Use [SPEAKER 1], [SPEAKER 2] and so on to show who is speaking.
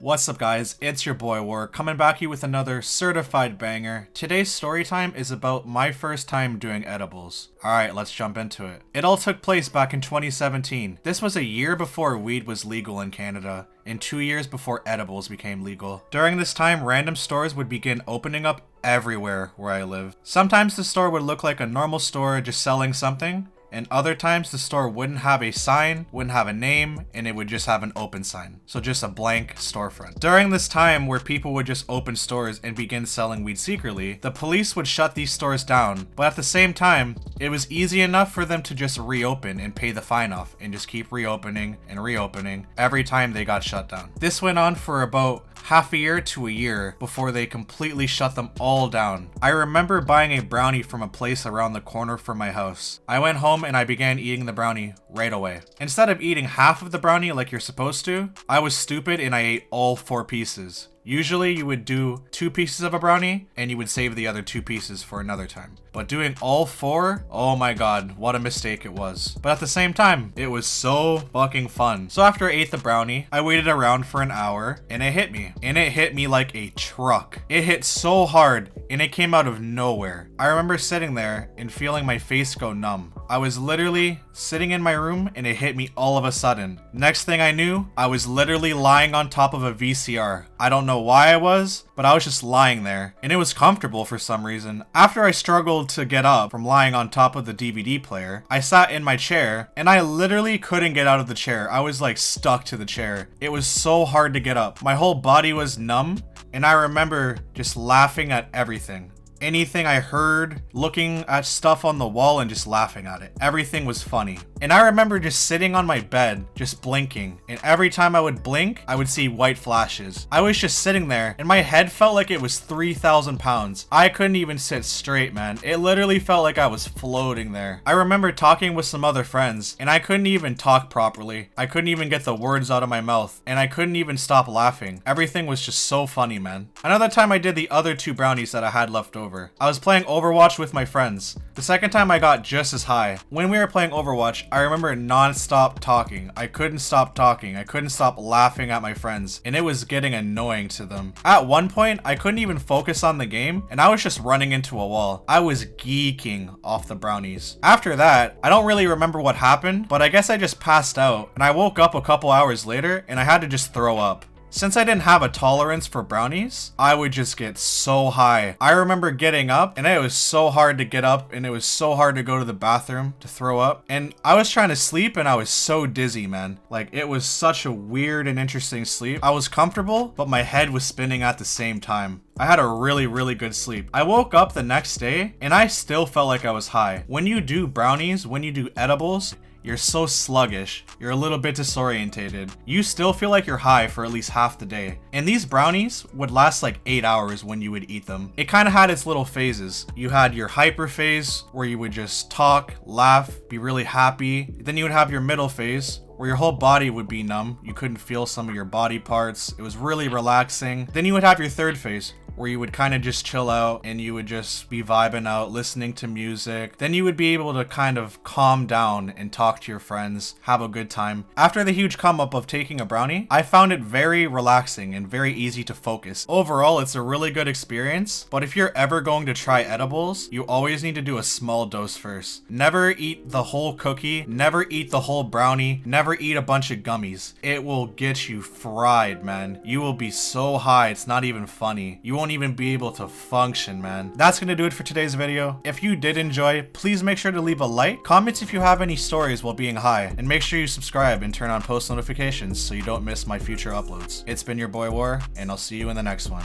[SPEAKER 1] What's up guys, it's your boy War, coming back here with another certified banger. Today's story time is about my first time doing edibles. Alright, let's jump into it. It all took place back in 2017. This was a year before weed was legal in Canada, and 2 years before edibles became legal. During this time, random stores would begin opening up everywhere where I live. Sometimes the store would look like a normal store just selling something, and other times the store wouldn't have a sign, wouldn't have a name, and it would just have an open sign. So just a blank storefront. During this time where people would just open stores and begin selling weed secretly, the police would shut these stores down. But at the same time, it was easy enough for them to just reopen and pay the fine off and just keep reopening and reopening every time they got shut down. This went on for about half a year to a year before they completely shut them all down. I remember buying a brownie from a place around the corner from my house. I went home and I began eating the brownie right away. Instead of eating half of the brownie like you're supposed to, I was stupid and I ate all 4 pieces. Usually you would do 2 pieces of a brownie and you would save the other 2 pieces for another time. But doing all 4, oh my god, what a mistake it was. But at the same time, it was so fucking fun. So after I ate the brownie, I waited around for an hour and it hit me. And it hit me like a truck. It hit so hard and it came out of nowhere. I remember sitting there and feeling my face go numb. I was literally sitting in my room and it hit me all of a sudden. Next thing I knew, I was literally lying on top of a VCR. I don't know why I was, but I was just lying there and it was comfortable for some reason. After I struggled to get up from lying on top of the DVD player, I sat in my chair and I literally couldn't get out of the chair. I was like stuck to the chair. It was so hard to get up. My whole body was numb and I remember just laughing at everything. Anything I heard, looking at stuff on the wall and just laughing at it. Everything was funny. And I remember just sitting on my bed, just blinking. And every time I would blink, I would see white flashes. I was just sitting there and my head felt like it was 3,000 pounds. I couldn't even sit straight, man. It literally felt like I was floating there. I remember talking with some other friends and I couldn't even talk properly. I couldn't even get the words out of my mouth and I couldn't even stop laughing. Everything was just so funny, man. Another time I did the other 2 brownies that I had left over. I was playing Overwatch with my friends. The second time I got just as high. When we were playing Overwatch, I remember non-stop talking. I couldn't stop talking. I couldn't stop laughing at my friends, and it was getting annoying to them. At one point, I couldn't even focus on the game, and I was just running into a wall. I was geeking off the brownies. After that, I don't really remember what happened, but I guess I just passed out, and I woke up a couple hours later, and I had to just throw up. Since I didn't have a tolerance for brownies, I would just get so high. I remember getting up and it was so hard to get up and it was so hard to go to the bathroom to throw up. And I was trying to sleep and I was so dizzy, man. Like, it was such a weird and interesting sleep. I was comfortable, but my head was spinning at the same time. I had a really good sleep. I woke up the next day and I still felt like I was high. When you do brownies, when you do edibles, you're so sluggish, you're a little bit disorientated. You still feel like you're high for at least half the day. And these brownies would last like 8 hours when you would eat them. It kind of had its little phases. You had your hyper phase where you would just talk, laugh, be really happy. Then you would have your middle phase where your whole body would be numb. You couldn't feel some of your body parts. It was really relaxing. Then you would have your third phase where you would kind of just chill out and you would just be vibing out, listening to music. Then you would be able to kind of calm down and talk to your friends, have a good time. After the huge come up of taking a brownie, I found it very relaxing and very easy to focus. Overall, it's a really good experience, but if you're ever going to try edibles, you always need to do a small dose first. Never eat the whole cookie, never eat the whole brownie, never eat a bunch of gummies. It will get you fried, man. You will be so high, it's not even funny. You won't even be able to function, man. That's gonna do it for today's video. If you did enjoy, please make sure to leave a like, comment if you have any stories while being high, and make sure you subscribe and turn on post notifications so you don't miss my future uploads. It's been your boy War, and I'll see you in the next one.